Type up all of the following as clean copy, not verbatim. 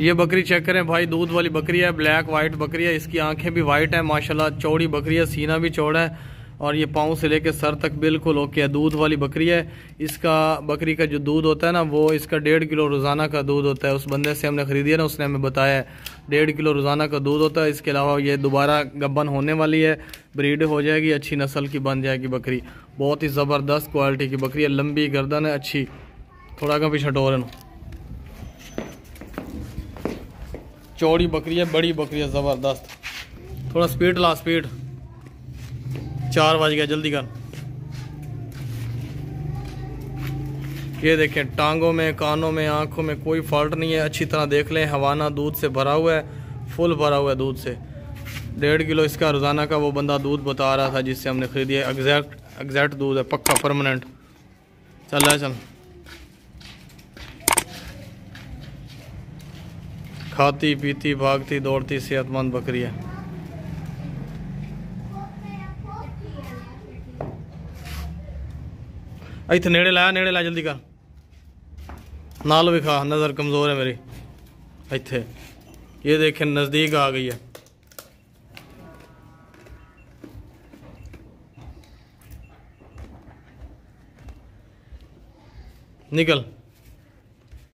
ये बकरी चेक करें भाई, दूध वाली बकरी है, ब्लैक वाइट बकरी है। इसकी आंखें भी वाइट है माशाल्लाह, चौड़ी बकरी है, सीना भी चौड़ा है और ये पाँव से लेकर सर तक बिल्कुल ओके है। दूध वाली बकरी है। इसका बकरी का जो दूध होता है ना, वो इसका 1.5 किलो रोज़ाना का दूध होता है। उस बंदे से हमने ख़रीदी है ना, उसने हमें बताया है 1.5 किलो रोज़ाना का दूध होता है। इसके अलावा ये दोबारा गब्बन होने वाली है, ब्रीड हो जाएगी, अच्छी नस्ल की बन जाएगी बकरी। बहुत ही ज़बरदस्त क्वालिटी की बकरी है, लंबी गर्दन है अच्छी। थोड़ा का पीछे टोरन, चौड़ी बकरी है, बड़ी बकरी है, ज़बरदस्त। थोड़ा स्पीड ला, स्पीड। 4 बज गया, जल्दी कर। ये देखें, टांगों में, कानों में, आंखों में कोई फॉल्ट नहीं है। अच्छी तरह देख लें, हवाना दूध से भरा हुआ है, फुल भरा हुआ है दूध से। 1.5 किलो इसका रोज़ाना का वो बंदा दूध बता रहा था जिससे हमने खरीदी है। एग्जैक्ट दूध है, पक्का परमानेंट। चल रहा है, चल। खाती पीती भागती दौड़ती सेहतमंद बकरी है। इतने नेड़े लाया, नेड़े ला, जल्दी कर। नाल भी खा, नज़र कमज़ोर है मेरी। इतने ये देखें, नज़दीक आ गई है। निकल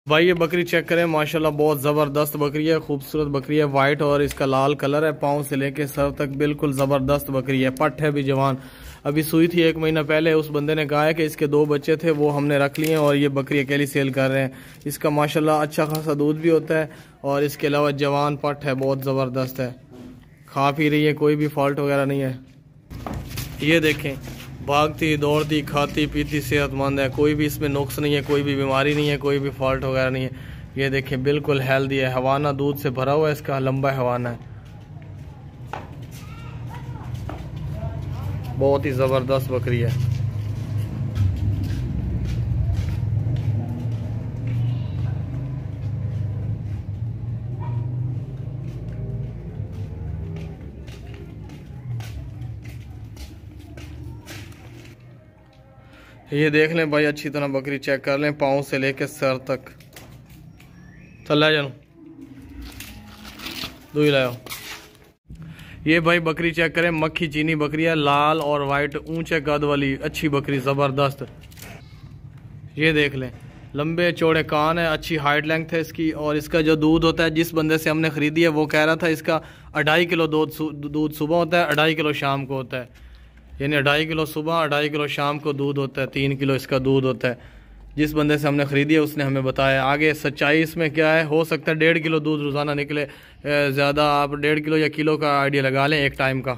भाई। ये बकरी चेक करें माशाल्लाह, बहुत ज़बरदस्त बकरी है, खूबसूरत बकरी है। वाइट और इसका लाल कलर है, पाँव से लेके सर तक बिल्कुल ज़बरदस्त बकरी है। पट है भी जवान, अभी सुई थी 1 महीना पहले। उस बंदे ने कहा है कि इसके 2 बच्चे थे, वो हमने रख लिए और ये बकरी अकेली सेल कर रहे हैं। इसका माशाल्लाह अच्छा खासा दूध भी होता है और इसके अलावा जवान पट है, बहुत ज़बरदस्त है। खा पी रही है, कोई भी फॉल्ट वगैरह नहीं है। ये देखें, भागती दौड़ती खाती पीती सेहतमंद है, कोई भी इसमें नुक्स नहीं है, कोई भी बीमारी नहीं है, कोई भी फॉल्ट वगैरह नहीं है। ये देखें, बिल्कुल हेल्दी है, हवाना दूध से भरा हुआ है, इसका लंबा हवाना है। बहुत ही ज़बरदस्त बकरी है। ये देख लें भाई, अच्छी तरह बकरी चेक कर लें, पाँव से लेकर सर तक। चल जाओ, दो ही लाओ। ये भाई बकरी चेक करें, मक्खी चीनी बकरी है, लाल और वाइट, ऊंचे कद वाली अच्छी बकरी, ज़बरदस्त। ये देख लें, लंबे चौड़े कान है, अच्छी हाइट लेंथ है इसकी। और इसका जो दूध होता है, जिस बंदे से हमने ख़रीदी है वो कह रहा था इसका 2.5 किलो दूध सुबह होता है, 2.5 किलो शाम को होता है। यानी 2.5 किलो सुबह, 2.5 किलो शाम को दूध होता है, 3 किलो इसका दूध होता है। जिस बंदे से हमने ख़रीदी है उसने हमें बताया। आगे सच्चाई इसमें क्या है, हो सकता है 1.5 किलो दूध रोज़ाना निकले, ज़्यादा आप 1.5 किलो या किलो का आइडिया लगा लें एक टाइम का।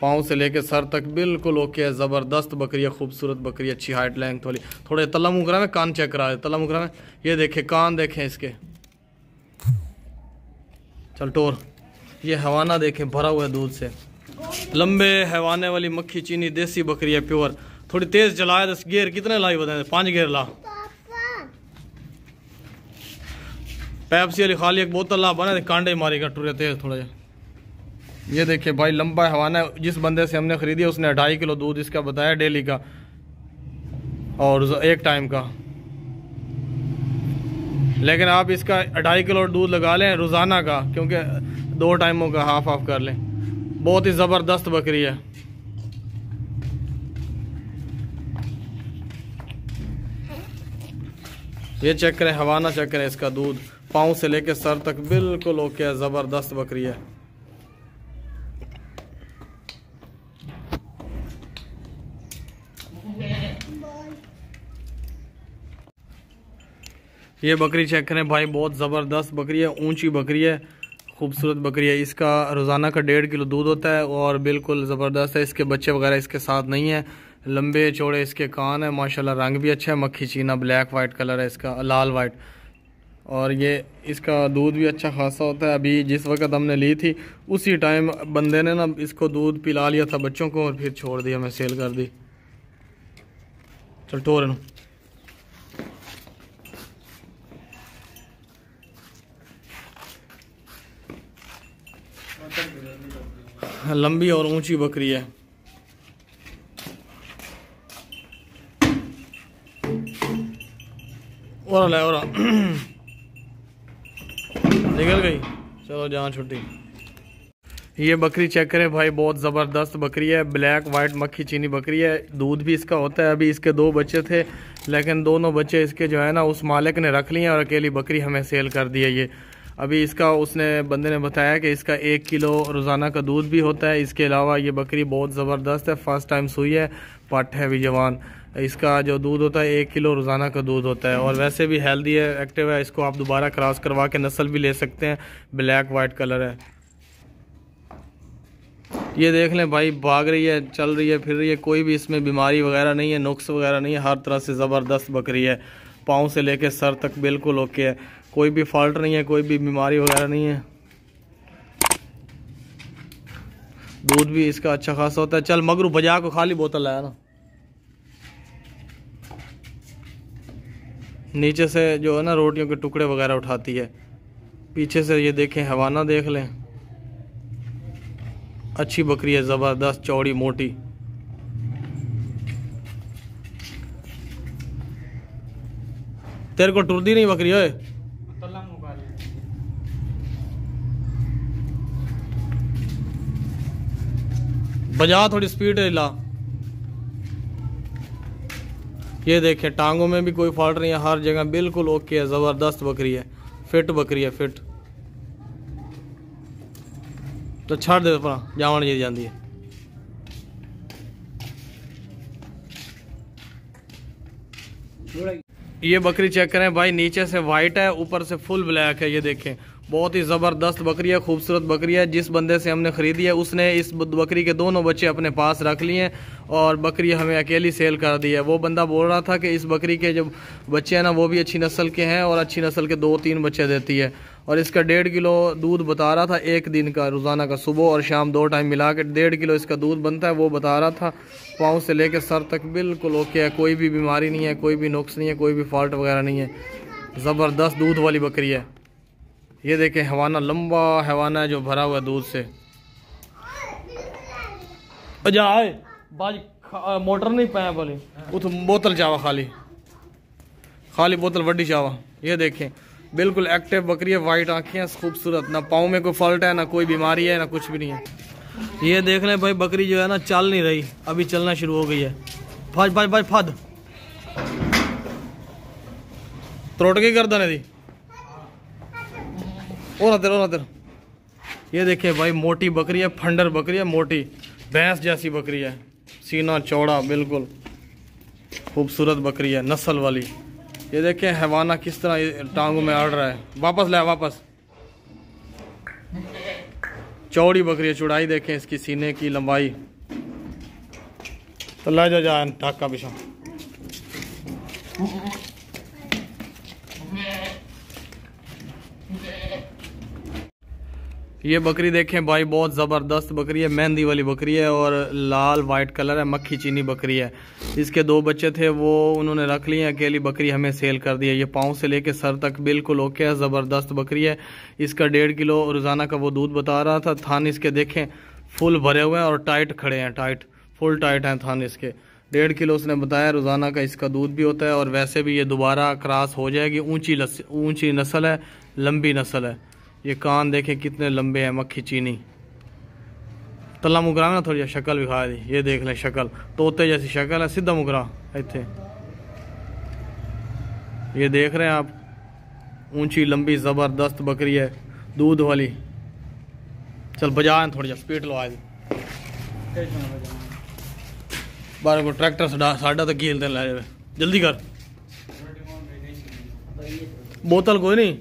पाँव से लेके सर तक बिल्कुल ओके है, ज़बरदस्त बकरी है, खूबसूरत बकरी, अच्छी हाइट लेंथ वाली। थोड़े तला मुकरा में कान चेक करा है, तला मुकरा में। ये देखें, कान देखें इसके, चल टोर। ये हवाना देखें, भरा हुआ है दूध से, लंबे हवाने वाली मक्खी चीनी देसी बकरी है, प्योर। थोड़ी तेज चलाया, 10 गेयर कितने लाई बताए? 5 गेयर ला। पेप्सी वाली खाली एक बोतल ला, बना कांडे मारेगा टूरे तेज थोड़ा। ये देखिए भाई, लंबा हवाना है। जिस बंदे से हमने खरीदी है उसने 2.5 किलो दूध इसका बताया डेली का और एक टाइम का। लेकिन आप इसका 2.5 किलो दूध लगा लें रोज़ाना का, क्योंकि 2 टाइमों का हाफ कर लें। बहुत ही ज़बरदस्त बकरी है। ये चेक करें, हवाना चेक करें, इसका दूध पाँव से लेकर सर तक बिल्कुल ओके है, ज़बरदस्त बकरी है। ये बकरी चेक करें भाई, बहुत ज़बरदस्त बकरी है, ऊंची बकरी है, खूबसूरत बकरी है। इसका रोज़ाना का 1.5 किलो दूध होता है और बिल्कुल ज़बरदस्त है। इसके बच्चे वगैरह इसके साथ नहीं है। लंबे चौड़े इसके कान है माशाल्लाह, रंग भी अच्छा है, मक्खी चीना ब्लैक वाइट कलर है इसका, लाल वाइट। और ये इसका दूध भी अच्छा खासा होता है। अभी जिस वक्त हमने ली थी उसी टाइम बंदे ने ना इसको दूध पिला लिया था बच्चों को और फिर छोड़ दिया, मैं सेल कर दी। चल टोर, लंबी और ऊंची बकरी है। और निकल गई, चलो जहाँ छुट्टी। ये बकरी चेक करें भाई, बहुत ज़बरदस्त बकरी है, ब्लैक वाइट मक्खी चीनी बकरी है। दूध भी इसका होता है। अभी इसके 2 बच्चे थे, लेकिन दोनों बच्चे इसके जो है ना उस मालिक ने रख लिए और अकेली बकरी हमें सेल कर दी है। ये अभी इसका उसने बंदे ने बताया कि इसका 1 किलो रोज़ाना का दूध भी होता है। इसके अलावा ये बकरी बहुत ज़बरदस्त है, फर्स्ट टाइम सुई है, पट है भी जवान। इसका जो दूध होता है 1 किलो रोज़ाना का दूध होता है, और वैसे भी हेल्दी है, एक्टिव है। इसको आप दोबारा क्रॉस करवा के नस्ल भी ले सकते हैं। ब्लैक वाइट कलर है। ये देख लें भाई, भाग रही है, चल रही है, फिर रही है, कोई भी इसमें बीमारी वगैरह नहीं है, नुक्स वगैरह नहीं है। हर तरह से ज़बरदस्त बकरी है, पाँव से लेके सर तक बिल्कुल ओके है, कोई भी फॉल्ट नहीं है, कोई भी बीमारी वगैरह नहीं है। दूध भी इसका अच्छा खासा होता है। चल मगरू बजा को खाली बोतल आया ना। नीचे से जो है ना रोटियों के टुकड़े वगैरह उठाती है। पीछे से ये देखें, हवाना देख लें, अच्छी बकरी है, ज़बरदस्त, चौड़ी मोटी। तेरे को टुरदी नहीं बकरी है? बजा, थोड़ी स्पीड ला। ये देखें, टांगों में भी कोई फॉल्ट नहीं है, हर जगह बिल्कुल ओके है, ज़बरदस्त बकरी है, फिट बकरी है, फिट। तो छड़ दे अपना, जावन जी जाती है। ये बकरी चेक करें भाई, नीचे से वाइट है, ऊपर से फुल ब्लैक है। ये देखें, बहुत ही ज़बरदस्त बकरी है, खूबसूरत बकरी है। जिस बंदे से हमने ख़रीदी है उसने इस बकरी के दोनों बच्चे अपने पास रख लिए हैं और बकरी हमें अकेली सेल कर दी है। वो बंदा बोल रहा था कि इस बकरी के जो बच्चे हैं ना वो भी अच्छी नस्ल के हैं और अच्छी नस्ल के 2-3 बच्चे देती है। और इसका 1.5 किलो दूध बता रहा था, एक दिन का, रोज़ाना का, सुबह और शाम 2 टाइम मिला के 1.5 किलो इसका दूध बनता है, वो बता रहा था। पाँव से लेकर सर तक बिल्कुल ओके है, कोई भी बीमारी नहीं है, कोई भी नुक्स नहीं है, कोई भी फॉल्ट वगैरह नहीं है। ज़बरदस्त दूध वाली बकरी है। ये देखें, हवाना, लंबा हवाना है जो भरा हुआ दूध से। जा बाज मोटर नहीं पाया बोले, उठ बोतल चावा, खाली बोतल वड्डी चावा। ये देखें, बिल्कुल एक्टिव बकरी है, वाइट आँखें, खूबसूरत, ना पाँव में कोई फॉल्ट है, ना कोई बीमारी है, ना कुछ भी नहीं है। ये देख लें भाई, बकरी जो है ना चल नहीं रही, अभी चलना शुरू हो गई है। भाज भाज भाज फद त्रोट के कर देने दी ओ ना तेरा। ये देखें भाई, मोटी बकरी है, फंडर बकरी है, मोटी भैंस जैसी बकरी है, सीना चौड़ा, बिल्कुल खूबसूरत बकरी है, नस्ल वाली। ये देखें हैवाना किस तरह टांगों में अड़ रहा है। वापस ले, वापस। चौड़ी बकरी है, चौड़ाई देखें इसकी, सीने की लंबाई। तो ला जा ढाका पिछा। ये बकरी देखें भाई, बहुत ज़बरदस्त बकरी है, मेहंदी वाली बकरी है और लाल वाइट कलर है, मक्खी चीनी बकरी है। इसके 2 बच्चे थे, वो उन्होंने रख लिए, अकेली बकरी हमें सेल कर दी है। ये पाँव से लेके सर तक बिल्कुल ओके है, ज़बरदस्त बकरी है। इसका 1.5 किलो रोज़ाना का वो दूध बता रहा था। थान इसके देखें फुल भरे हुए हैं और टाइट खड़े हैं, टाइट, फुल टाइट हैं थान इसके। 1.5 किलो उसने बताया रोज़ाना का इसका दूध भी होता है। और वैसे भी ये दोबारा क्रॉस हो जाएगी, ऊँची नस्ल है, लंबी नस्ल है। ये कान देखें कितने लंबे हैं, मक्खी चीनी। तला मुकरा ना, थोड़ी शक्ल भी खा दी। ये देख लें शक्ल, तोते जैसी शक्ल है, सीधा मुकरा इतने। ये देख रहे हैं आप, ऊंची लंबी ज़बरदस्त बकरी है, दूध वाली। चल बजा थोड़ी स्पीड लवा दी। बारह को ट्रैक्टर साढ़ा तक खेलते ला जाए, जल्दी कर। बोतल कोई नहीं।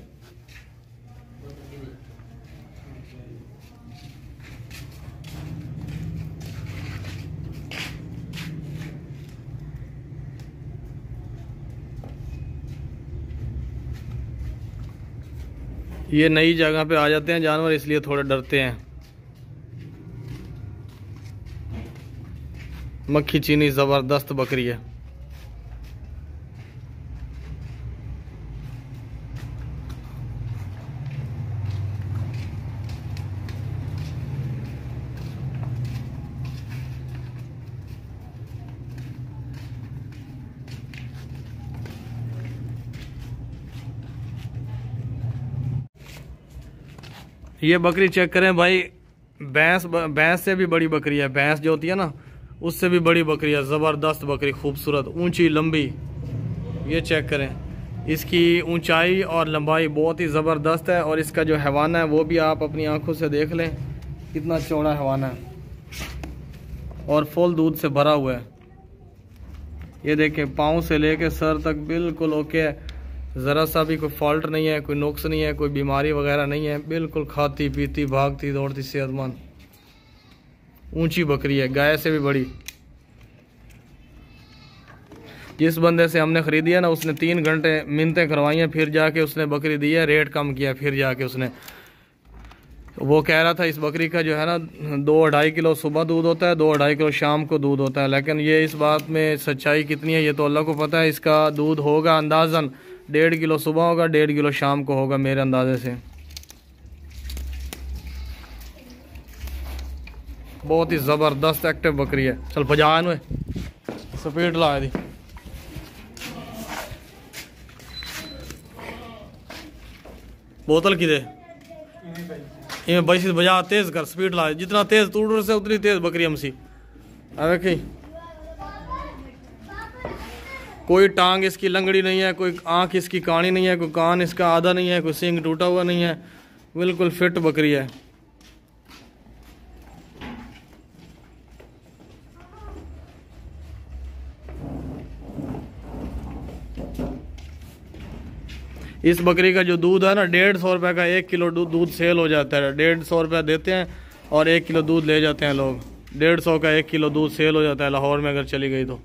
ये नई जगह पे आ जाते हैं जानवर, इसलिए थोड़े डरते हैं। मक्खी चीनी ज़बरदस्त बकरी है। ये बकरी चेक करें भाई, भैंस से भी बड़ी बकरी है। भैंस जो होती है ना, उससे भी बड़ी बकरी है। ज़बरदस्त बकरी, खूबसूरत, ऊंची लंबी। ये चेक करें, इसकी ऊंचाई और लंबाई बहुत ही ज़बरदस्त है। और इसका जो हैवाना है वो भी आप अपनी आंखों से देख लें, कितना चौड़ा हैवाना है और फुल दूध से भरा हुआ है। ये देखें, पाँव से लेके सर तक बिल्कुल ओके है, ज़रा सा भी कोई फॉल्ट नहीं है, कोई नुक्स नहीं है, कोई बीमारी वगैरह नहीं है। बिल्कुल खाती पीती भागती दौड़ती सेहतमंद ऊंची बकरी है, गाय से भी बड़ी। जिस बंदे से हमने खरीदी है ना, उसने 3 घंटे मिन्नतें करवाई हैं, फिर जाके उसने बकरी दी है, रेट कम किया। फिर जाके उसने, वो कह रहा था इस बकरी का जो है ना 2-2.5 किलो सुबह दूध होता है, 2-2.5 किलो शाम को दूध होता है। लेकिन ये इस बात में सच्चाई कितनी है ये तो अल्लाह को पता है। इसका दूध होगा अंदाज़न 1.5 किलो सुबह होगा, 1.5 किलो शाम को होगा मेरे अंदाजे से। बहुत ही ज़बरदस्त एक्टिव बकरी है। चल भजा इन्हें, स्पीड ला दी। बोतल की दे इन्हें बस बजा, तेज कर, स्पीड ला, जितना तेज तूड़ से उतनी तेज बकरी हमसी। अरे कोई टांग इसकी लंगड़ी नहीं है, कोई आंख इसकी काणी नहीं है, कोई कान इसका आधा नहीं है, कोई सींग टूटा हुआ नहीं है, बिल्कुल फिट बकरी है। इस बकरी का जो दूध है ना, 150 रुपये का 1 किलो दूध सेल हो जाता है। 150 रुपये देते हैं और 1 किलो दूध ले जाते हैं लोग। 150 का 1 किलो दूध सेल हो जाता है लाहौर में अगर चली गई तो।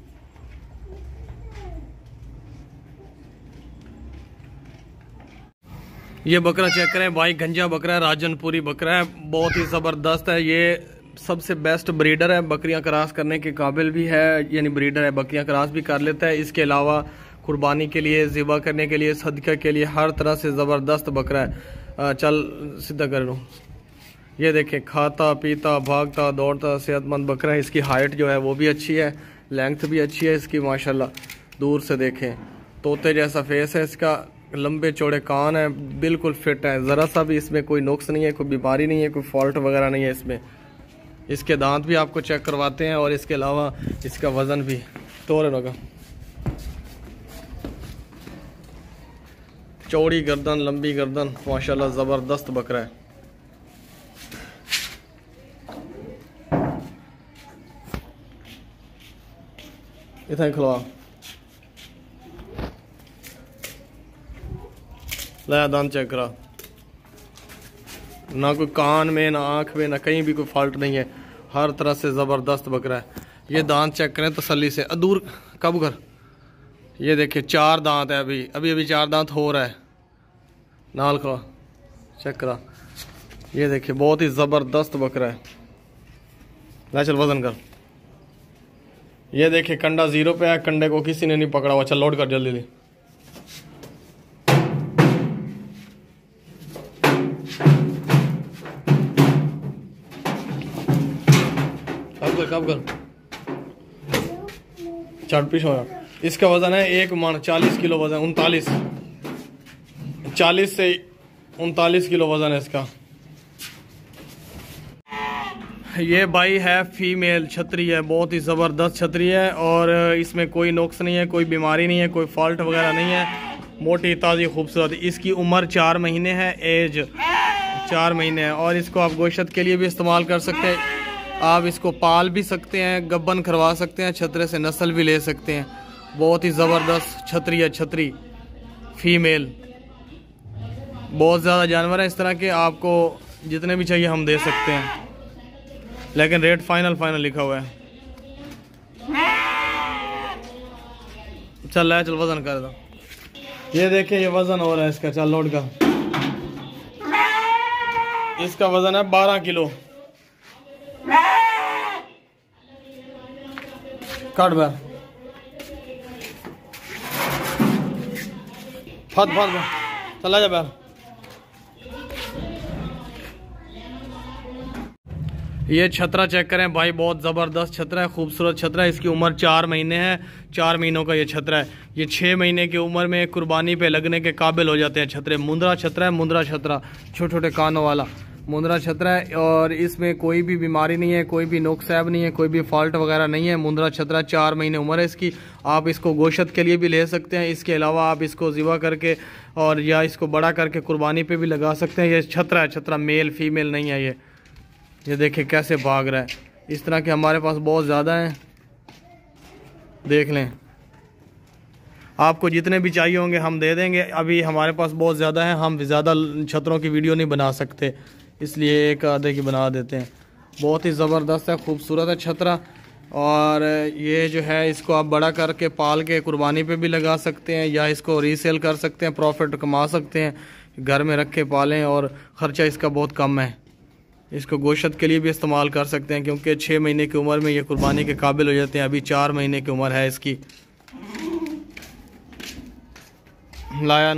ये बकरा चेक करें भाई, गंजा बकरा है, राजनपुरी बकरा है, बहुत ही ज़बरदस्त है। ये सबसे बेस्ट ब्रीडर है, बकरियां क्रॉस करने के काबिल भी है, यानी ब्रीडर है, बकरियां क्रॉस भी कर लेता है। इसके अलावा कुर्बानी के लिए, ज़िबा करने के लिए, सदका के लिए, हर तरह से ज़बरदस्त बकरा है। चल सीधा कर लो। ये देखें, खाता पीता भागता दौड़ता सेहतमंद बकरा है। इसकी हाइट जो है वो भी अच्छी है, लेंथ भी अच्छी है इसकी माशाल्लाह। दूर से देखें, तोते जैसा फेस है इसका, लंबे चौड़े कान है, बिल्कुल फिट है, ज़रा सा भी इसमें कोई नुक्स नहीं है, कोई बीमारी नहीं है, कोई फॉल्ट वगैरह नहीं है इसमें। इसके दांत भी आपको चेक करवाते हैं और इसके अलावा इसका वज़न भी तोड़े लगा। चौड़ी गर्दन, लंबी गर्दन, माशाल्लाह ज़बरदस्त बकरा है। इतना खिलवा लाया, दांत चेक करा, ना कोई कान में, ना आँख में, ना कहीं भी कोई फॉल्ट नहीं है, हर तरह से ज़बरदस्त बकरा है। ये दांत चेक करें तसल्ली से, दूर कब कर। ये देखिए 4 दांत है, अभी 4 दांत हो रहा है। नाल खड़ा चेक करा, ये देखिए बहुत ही ज़बरदस्त बकरा है। ला चल वजन कर। ये देखिए कंडा 0 पे है, कंडे को किसी ने नहीं पकड़ा हुआ। चल लोड कर जल्दी जल्दी। कब कर चढ़ पीछे हो। इसका वजन है 1 मन, 40 किलो वजन, 40 से 39 किलो वजन है इसका। ये भाई है फीमेल छतरी है, बहुत ही ज़बरदस्त छतरी है और इसमें कोई नुक्स नहीं है, कोई बीमारी नहीं है, कोई फॉल्ट वगैरह नहीं है। मोटी ताज़ी खूबसूरत। इसकी उम्र 4 महीने है, एज 4 महीने है और इसको आप गोश्त के लिए भी इस्तेमाल कर सकते हैं। आप इसको पाल भी सकते हैं, गब्बन करवा सकते हैं, छतरे से नस्ल भी ले सकते हैं। बहुत ही ज़बरदस्त छतरी है, छतरी फीमेल। बहुत ज़्यादा जानवर है इस तरह के, आपको जितने भी चाहिए हम दे सकते हैं, लेकिन रेट फाइनल लिखा हुआ है। चल चल वजन कर दो। ये देखिए ये वजन हो रहा है इसका, चल लोड का। इसका वजन है 12 किलो। काट बैर फट चला जा बैर। ये छतरा चेक करें भाई, बहुत ज़बरदस्त छतरा है, खूबसूरत छतरा है। इसकी उम्र 4 महीने है, 4 महीनों का ये छतरा है। ये 6 महीने की उम्र में कुर्बानी पे लगने के काबिल हो जाते हैं छतरे। मुंद्रा छतरा है, मुंद्रा छतरा, छोटे छोटे कानों वाला, मुंद्रा छतरा है और इसमें कोई भी बीमारी नहीं है, कोई भी नुकसैब नहीं है, कोई भी फॉल्ट वगैरह नहीं है। मुंद्रा छतरा 4 महीने उम्र है इसकी। आप इसको गोश्त के लिए भी ले सकते हैं। इसके अलावा आप इसको ज़िबा करके और या इसको बड़ा करके कुर्बानी पे भी लगा सकते हैं। ये छतरा है, छतरा मेल फीमेल नहीं है। ये देखिए कैसे भाग रहा है। इस तरह के हमारे पास बहुत ज़्यादा हैं, देख लें। आपको जितने भी चाहिए होंगे हम दे देंगे। अभी हमारे पास बहुत ज़्यादा है, हम ज़्यादा छतरों की वीडियो नहीं बना सकते, इसलिए एक आधे की बना देते हैं। बहुत ही ज़बरदस्त है, खूबसूरत है छतरा। और ये जो है इसको आप बड़ा करके पाल के कुर्बानी पे भी लगा सकते हैं या इसको रीसेल कर सकते हैं, प्रॉफिट कमा सकते हैं। घर में रख के पालें और ख़र्चा इसका बहुत कम है। इसको गोश्त के लिए भी इस्तेमाल कर सकते हैं क्योंकि 6 महीने की उम्र में ये कुर्बानी के काबिल हो जाते हैं। अभी 4 महीने की उम्र है इसकी। लाया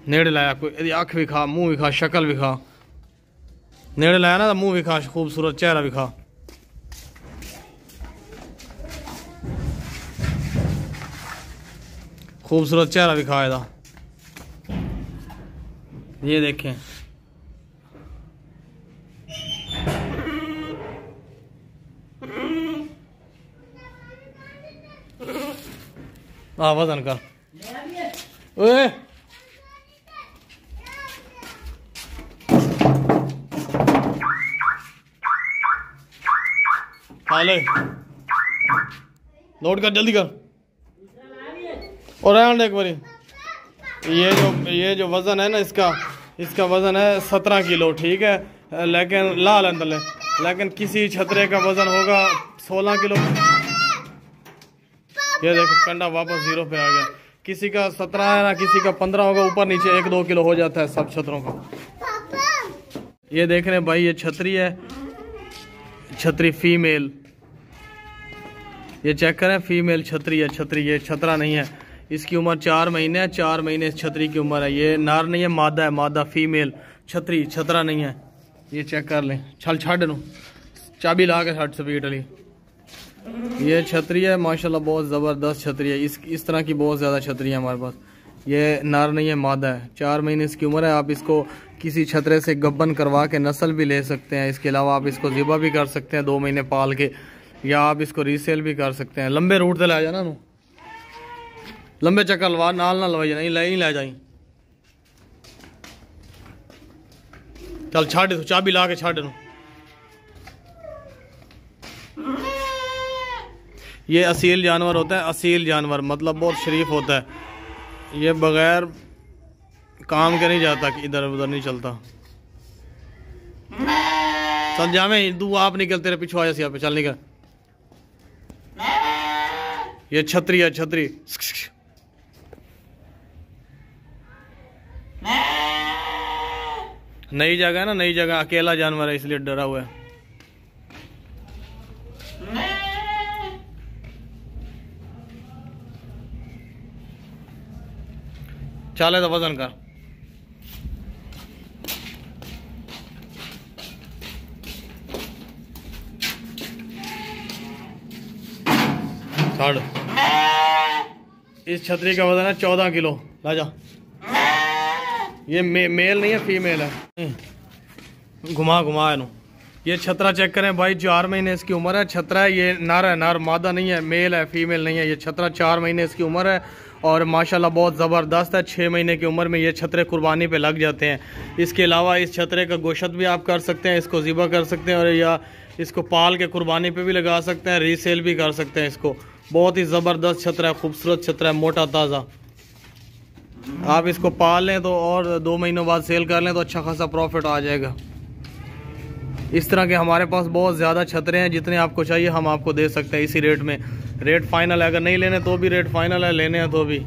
नेड़े लाया, कोई अख विखा, मुंह विखा, शक्ल विखा। नेड़े लाया ना, मुंह विखा, खूबसूरत चेहरा विखा। खूबसूरत चेहरा विखा था। ये देखें, वजन कर। ओए ले, लोड कर, जल्दी कर। और एक बारी ये जो वजन है ना इसका वजन है 17 किलो, ठीक है। लेकिन लाल अंदर ले, लेकिन किसी छतरे का वजन होगा 16 किलो। ये देखो कंडा वापस 0 पे आ गया। किसी का 17 है ना, किसी का 15 होगा। ऊपर नीचे 1-2 किलो हो जाता है सब छतरों का। ये देख रहे हैं भाई, ये छतरी है, छतरी फीमेल। ये चेक करें, फीमेल छतरी है, छतरी। ये छतरा नहीं है। इसकी उम्र 4 महीने है। 4 महीने इस छतरी की उम्र है। ये नार नहीं है, मादा है, मादा फीमेल छतरी, छतरा नहीं है। ये चेक कर लें। छल छाड़ नो, चाबी ला के छाड़ स्पीड वाली। ये छतरी है माशाल्लाह, बहुत ज़बरदस्त छतरी है। इस तरह की बहुत ज़्यादा छतरी है हमारे पास। ये नार नहीं है, मादा है। 4 महीने इसकी उम्र है। आप इसको किसी छतरे से गब्बन करवा के नस्ल भी ले सकते हैं। इसके अलावा आप इसको ज़िबा भी कर सकते हैं 2 महीने पाल के, या आप इसको रीसेल भी कर सकते हैं। लंबे रूट से ला जाना नू, लंबे चक्कर लवा, नाल ना लवाई नहीं ला जाई। चल छाड़ दो, चाबी ला के छाड़ दो। ये असील जानवर होता है। असील जानवर मतलब बहुत शरीफ होता है। ये बगैर काम के नहीं जाता, कि इधर उधर नहीं चलता। चल जावे तू, आप निकल, तेरे पीछे आया यहाँ पे, चल निकल। ये छतरी है, छतरी। नई जगह है ना, नई जगह, अकेला जानवर है इसलिए डरा हुआ है। चले तो वजन कर। इस छतरी का वजन है 14 किलो। ला जा। ये मेल नहीं है, फीमेल है। घुमा इनो। ये छतरा चेक करें भाई, 4 महीने इसकी उम्र है। छतरा है, ये नार है, नार मादा नहीं है, मेल है, फीमेल नहीं है। ये छतरा 4 महीने इसकी उम्र है और माशाल्लाह बहुत ज़बरदस्त है। 6 महीने की उम्र में ये छतरे कुर्बानी पे लग जाते हैं। इसके अलावा इस छतरे का गोश्त भी आप कर सकते हैं, इसको ज़िबा कर सकते हैं, और या इसको पाल के कुर्बानी पे भी लगा सकते हैं, रीसेल भी कर सकते हैं इसको। बहुत ही ज़बरदस्त छतरा है, खूबसूरत छतरा है, मोटा ताज़ा। आप इसको पाल लें तो और 2 महीनों बाद सेल कर लें तो अच्छा खासा प्रॉफिट आ जाएगा। इस तरह के हमारे पास बहुत ज़्यादा छतरे हैं। जितने आपको चाहिए हम आपको दे सकते हैं इसी रेट में। रेट फाइनल है, अगर नहीं लेने तो भी रेट फाइनल है, लेने हैं तो भी।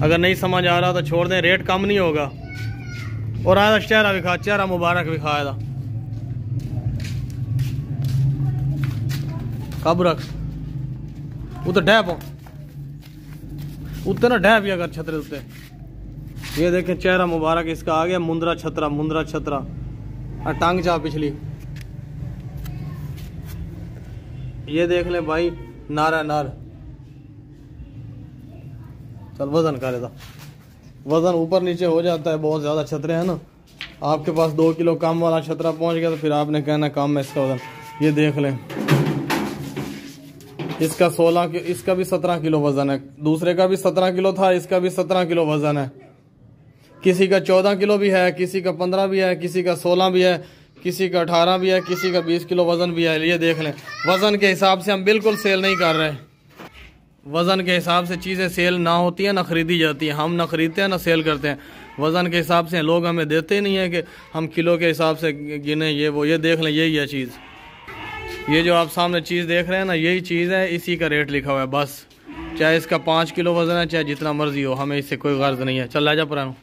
अगर नहीं समझ आ रहा तो छोड़ दें, रेट कम नहीं होगा। और आया चेहरा दिखा, चेहरा मुबारक दिखाया था। कब रख उतर डैप उतर ना डैप या कर छतरे उतर। ये देखें चेहरा मुबारक इसका आ गया। मुंद्रा छतरा, मुंद्रा छतरा। टांग चा पिछली। ये देख ले भाई, नारा नार। चल वजन करेगा, वजन ऊपर नीचे हो जाता है, बहुत ज्यादा छतरे हैं ना। आपके पास 2 किलो कम वाला छतरा पहुंच गया तो फिर आपने कहना कम है इसका वजन। ये देख लें, इसका 16 इसका भी 17 किलो वजन है, दूसरे का भी 17 किलो था, इसका भी 17 किलो वजन है। किसी का 14 किलो भी है, किसी का 15 भी है, किसी का 16 भी है, किसी का 18 भी है, किसी का 20 किलो वजन भी है। ये देख लें, वजन के हिसाब से हम बिल्कुल सेल नहीं कर रहे। वजन के हिसाब से चीज़ें सेल ना होती है ना खरीदी जाती है, हम ना खरीदते हैं ना सेल करते हैं। वजन के हिसाब से लोग हमें देते ही नहीं है कि हम किलो के हिसाब से गिने ये वो। ये देख लें, यही है चीज़। ये जो आप सामने चीज़ देख रहे हैं ना, यही चीज़ है, इसी का रेट लिखा हुआ है बस। चाहे इसका 5 किलो वजन है, चाहे जितना मर्जी हो, हमें इससे कोई गर्ज नहीं है। चल आजा पुराना।